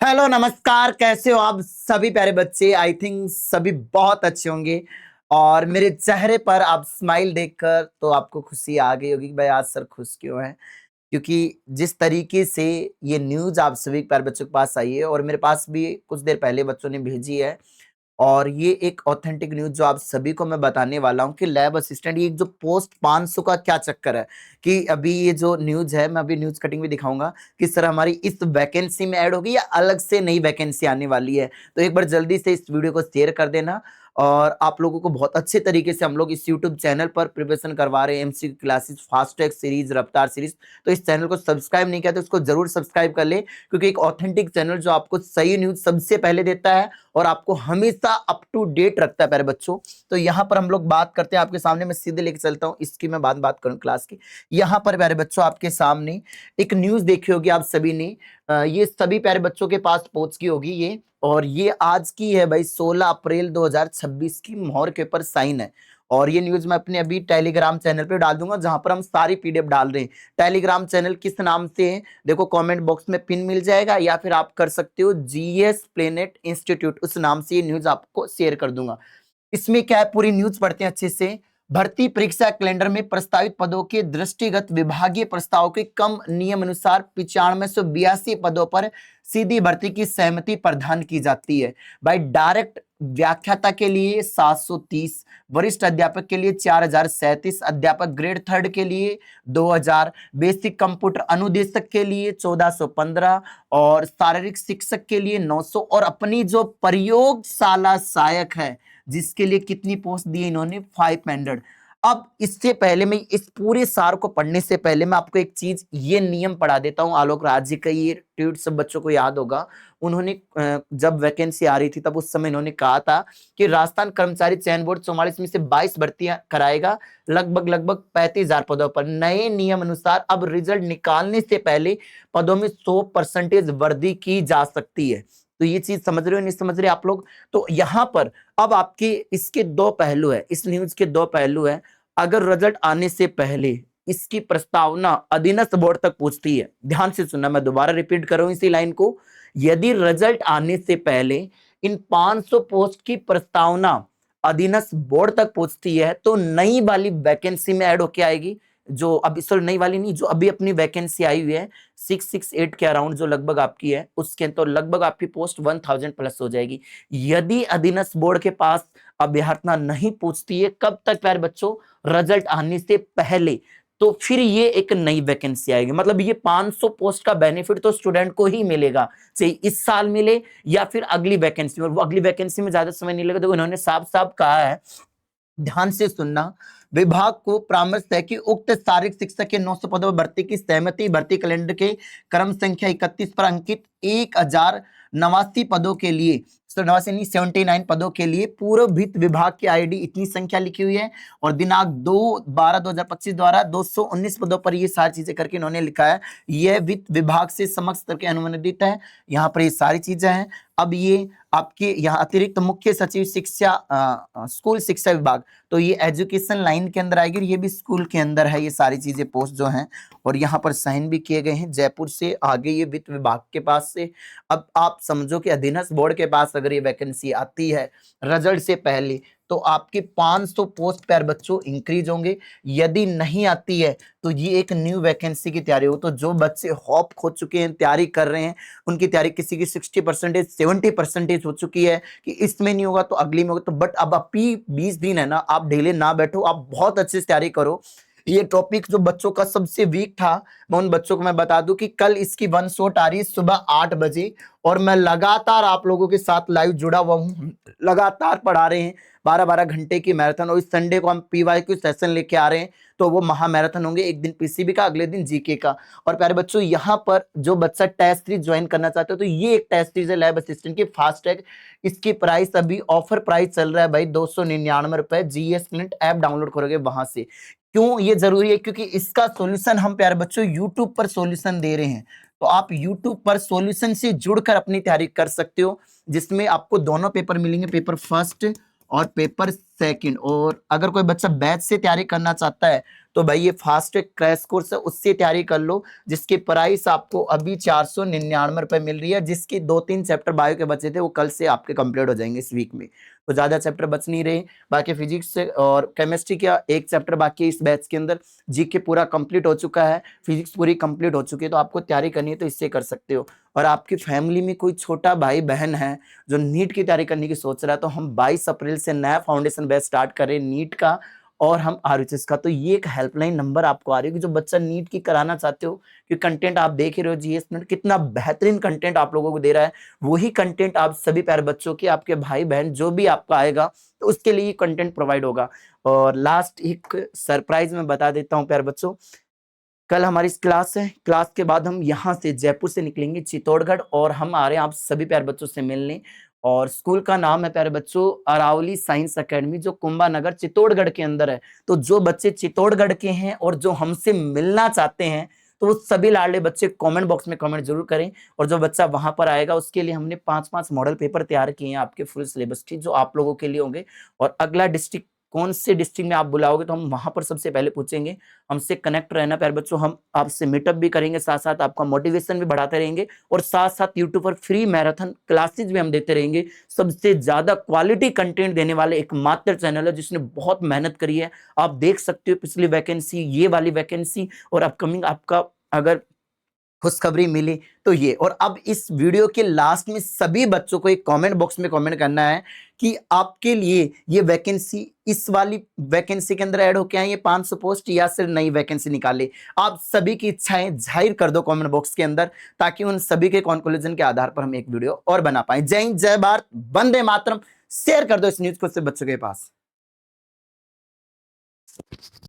Hello नमस्कार, कैसे हो आप सभी प्यारे बच्चे। आई थिंक सभी बहुत अच्छे होंगे और मेरे चेहरे पर आप स्माइल देखकर तो आपको खुशी आ गई होगी कि भाई आज सर खुश क्यों है। क्योंकि जिस तरीके से ये न्यूज़ आप सभी प्यारे बच्चों के पास आई है और मेरे पास भी कुछ देर पहले बच्चों ने भेजी है और ये एक ऑथेंटिक न्यूज़ जो आप सभी को मैं बताने वाला हूँ कि लैब असिस्टेंट ये जो पोस्ट 500 का क्या चक्कर है कि अभी ये जो न्यूज़ है मैं अभी न्यूज़ कटिंग भी दिखाऊंगा कि सर हमारी इस वैकेंसी में ऐड होगी या अलग से नई वैकेंसी आने वाली है। तो एक बार जल्दी से इस वीडियो को शेयर कर देना और आप लोगों को बहुत अच्छे तरीके से हम लोग इस यूट्यूब चैनल पर प्रिपरेशन करवा रहे हैं MCQ classes, fast track series, रफ्तार सीरीज। तो इस चैनल को सब्सक्राइब नहीं किया तो इसको जरूर सब्सक्राइब कर ले, क्योंकि एक ऑथेंटिक चैनल जो आपको सही न्यूज़ सबसे पहले देता है और आपको हमेशा अप टू डेट रखता है प्यारे बच्चों। तो यहाँ पर हम लोग बात करते हैं, आपके सामने मैं सीधे लेके चलता हूँ, इसकी मैं बात करूँ क्लास की। यहाँ पर प्यारे बच्चों आपके सामने एक न्यूज़ देखी होगी आप सभी ने। ये सभी प्यारे बच्चों के पास पहुंच गई होगी ये, और ये आज की है भाई 16 अप्रैल 2026 की, मोहर के ऊपर साइन है। और ये न्यूज़ मैं अपने अभी टेलीग्राम चैनल पे डाल दूंगा जहां पर हम सारी पीडीएफ डाल रहे हैं। टेलीग्राम चैनल किस नाम से है देखो, कमेंट बॉक्स में पिन मिल जाएगा, या फिर आप कर सकते हो जीएस प्लेनेट इंस्टीट्यूट, उस नाम से ये न्यूज़ आपको शेयर कर दूंगा। इसमें क्या है, पूरी न्यूज़ पढ़ते हैं अच्छे से। भर्ती परीक्षा कैलेंडर में प्रस्तावित पदों के दृष्टिगत विभागीय प्रस्ताव के कम नियम अनुसार 9582 पदों पर सीधी भर्ती की सहमति प्रदान की जाती है। भाई डायरेक्ट व्याख्याता के लिए 730, वरिष्ठ अध्यापक के लिए 4037, अध्यापक ग्रेड थर्ड के लिए 2000, बेसिक कंप्यूटर अनुदेशक के लिए 1415 और शारीरिक शिक्षक के लिए 900, और अपनी जो प्रयोगशाला सहायक है जिसके लिए कितनी पोस्ट दी इन्होंने 500। अब इससे पहले मैं इस पूरे सार को पढ़ने से पहले मैं आपको एक चीज ये नियम पढ़ा देता हूं। आलोक राज जी का ये ट्वीट सब बच्चों को याद होगा। उन्होंने जब वैकेंसी आ रही थी तब उस समय इन्होंने कहा था कि राजस्थान कर्मचारी चयन बोर्ड 44 में से 22 भर्तियां कराएगा, लगभग 35,000 पदों पर। नए नियम अनुसार अब रिजल्ट निकालने से पहले पदों में 100% वृद्धि की जा सकती है। तो ये चीज समझ रहे हो नहीं समझ रहे आप लोग? तो यहां पर अब आपके इसके दो पहलू है, इस न्यूज के दो पहलू है। अगर रिजल्ट आने से पहले इसकी प्रस्तावना अधीनस्थ बोर्ड तक पहुंचती है, ध्यान से सुनना, मैं दोबारा रिपीट कर रहा हूं इसी लाइन को। यदि रिजल्ट आने से पहले इन 500 पोस्ट की प्रस्तावना अधीनस्थ बोर्ड तक पहुंचती है तो नई वाली वैकेंसी में ऐड होके आएगी। जो अभी सॉरी नई वाली नहीं, जो अभी अपनी वैकेंसी आई हुई है 668 के अराउंड जो लगभग आपकी है, उसके तो लगभग आपकी पोस्ट 1000 प्लस हो जाएगी। यदि अधीनस्थ बोर्ड के पास अभ्यर्थना नहीं पूछती है, कब तक प्यारे बच्चों? रिजल्ट आने से पहले। तो फिर ये एक नई वैकेंसी आएगी। मतलब ये 500 पोस्ट का बेनिफिट तो स्टूडेंट को ही मिलेगा, चाहे इस साल मिले या फिर अगली वैकेंसी में। वो अगली वैकेंसी में ज्यादा समय नहीं लगेगा। देखो इन्होंने साफ साफ कहा है, ध्यान से सुनना। विभाग को परामर्श है कि उक्त शारीरिक शिक्षक के 900 पदों पर भर्ती की सहमति भर्ती कैलेंडर के क्रम संख्या 31 पर अंकित 1089 पदों के लिए, 79 पदों के लिए पूर्व वित्त विभाग की आईडी इतनी संख्या लिखी हुई है और दिनांक 2/12/2025 द्वारा 219 पदों पर ये सारी चीजें करके इन्होंने लिखा है। यह वित्त विभाग से समक्ष करके अनुमोदित है। यहाँ पर ये सारी चीजें हैं। अब ये आपके यहाँ अतिरिक्त मुख्य सचिव शिक्षा स्कूल शिक्षा विभाग, तो ये एजुकेशन लाइन के अंदर आएगी। ये भी स्कूल के अंदर है ये सारी चीजें पोस्ट जो हैं, और यहाँ पर साइन भी किए गए हैं जयपुर से। आगे ये वित्त विभाग के पास से। अब आप समझो कि अधीनस्थ बोर्ड के पास अगर ये वैकेंसी आती है रिजल्ट से पहले तो आपके 500 पोस्ट पर बच्चों इंक्रीज होंगे। यदि नहीं आती है तो ये एक न्यू वैकेंसी की तैयारी हो। तो जो बच्चे होप खो चुके हैं, तैयारी कर रहे हैं, उनकी तैयारी किसी की 60% 70% हो चुकी है कि इसमें नहीं होगा तो अगली में होगा। तो बट अब अभी 20 दिन है ना, आप ढीले ना बैठो, आप बहुत अच्छे से तैयारी करो। ये टॉपिक जो बच्चों का सबसे वीक था, मैं उन बच्चों को मैं बता दूं कि कल इसकी 1 शॉट आ रही है सुबह 8 बजे, और मैं लगातार आप लोगों के साथ लाइव जुड़ा हुआ हूं। लगातार पढ़ा रहे हैं 12-12 घंटे की मैराथन, और इस संडे को हम पीवाईक्यू सेशन लेके आ रहे हैं। तो वो महा मैराथन होंगे, एक दिन पीसीबी का, अगले दिन जीके का। और प्यारे बच्चों यहाँ पर जो बच्चा टेस्ट सीरीज ज्वाइन करना चाहते हो तो ये एक टेस्ट सीरीज है लैब असिस्टेंट की फास्ट ट्रैक। इसकी प्राइस अभी ऑफर प्राइस चल रहा है भाई 299 रुपए। जीएस प्लेनेट ऐप डाउनलोड करोगे वहां से। क्यों ये जरूरी है? क्योंकि इसका सॉल्यूशन हम प्यारे बच्चों यूट्यूब पर सॉल्यूशन दे रहे हैं। तो आप यूट्यूब पर सॉल्यूशन से जुड़कर अपनी तैयारी कर सकते हो, जिसमें आपको दोनों पेपर मिलेंगे, पेपर फर्स्ट और पेपर सेकंड। और अगर कोई बच्चा बैच से तैयारी करना चाहता है तो भाई ये फास्ट ट्रैक क्रैश कोर्स है, उससे तैयारी कर लो, जिसकी प्राइस आपको अभी 499 रुपए मिल रही है। जिसके 2-3 चैप्टर बायो के बचे थे वो कल से आपके कंप्लीट हो जाएंगे इस वीक में, तो ज्यादा चैप्टर बच नहीं रहे। बाकी फिजिक्स और केमिस्ट्री का एक चैप्टर बाकी है इस बैच के अंदर। जीके पूरा कंप्लीट हो चुका है, फिजिक्स पूरी कंप्लीट हो चुकी है, तो आपको तैयारी करनी है तो इससे कर सकते हो। और आपकी फैमिली में कोई छोटा भाई बहन है जो नीट की तैयारी करने की सोच रहा है, तो हम 22 अप्रैल से नया फाउंडेशन बैच स्टार्ट कर रहे हैं नीट का और हम आरएचएस का। तो ये एक हेल्पलाइन नंबर आपको आ रही है कि जो बच्चा नीट की कराना चाहते हो, कि कंटेंट आप देख ही रहे हो जीएस नेट कितना बेहतरीन कंटेंट आप लोगों को दे रहा है। वही कंटेंट आप सभी प्यारे बच्चों के, आपके भाई बहन जो भी आपका आएगा तो उसके लिए कंटेंट प्रोवाइड होगा। और लास्ट एक सरप्राइज मैं बता देता हूँ प्यारे बच्चों, कल हमारी क्लास है, क्लास के बाद हम यहाँ से जयपुर से निकलेंगे चित्तौड़गढ़, और हम आ रहे हैं आप सभी प्यारे बच्चों से मिलने। और स्कूल का नाम है प्यारे बच्चों अरावली साइंस एकेडमी, जो कुंभानगर चित्तौड़गढ़ के अंदर है। तो जो बच्चे चित्तौड़गढ़ के हैं और जो हमसे मिलना चाहते हैं, तो वो सभी लाडले बच्चे कमेंट बॉक्स में कमेंट जरूर करें। और जो बच्चा वहां पर आएगा उसके लिए हमने 5-5 मॉडल पेपर तैयार किए हैं आपके फुल सिलेबस की, जो आप लोगों के लिए होंगे। और अगला डिस्ट्रिक्ट कौन से डिस्ट्रिक्ट में आप बुलाओगे तो हम वहां पर सबसे पहले पूछेंगे। हमसे कनेक्ट रहना प्यारे बच्चों, हम आपसे मीटअप भी करेंगे, साथ साथ आपका मोटिवेशन भी बढ़ाते रहेंगे, और साथ साथ यूट्यूब पर फ्री मैराथन क्लासेज भी हम देते रहेंगे। सबसे ज्यादा क्वालिटी कंटेंट देने वाले एकमात्र चैनल है जिसने बहुत मेहनत करी है। आप देख सकते हो पिछली वैकेंसी, ये वाली वैकेंसी, और अपकमिंग आपका अगर खुशखबरी मिली तो ये। और अब इस वीडियो के लास्ट में सभी बच्चों को एक कमेंट बॉक्स में कमेंट करना है कि आपके लिए ये वैकेंसी इस वाली वैकेंसी के अंदर ऐड होके आए ये 500 पोस्ट, या सिर्फ नई वैकेंसी निकाले। आप सभी की इच्छाएं जाहिर कर दो कमेंट बॉक्स के अंदर, ताकि उन सभी के कंक्लूजन के आधार पर हम एक वीडियो और बना पाए। जय हिंद, जय भारत, वंदे मातरम। शेयर कर दो इस न्यूज को सिर्फ बच्चों के पास।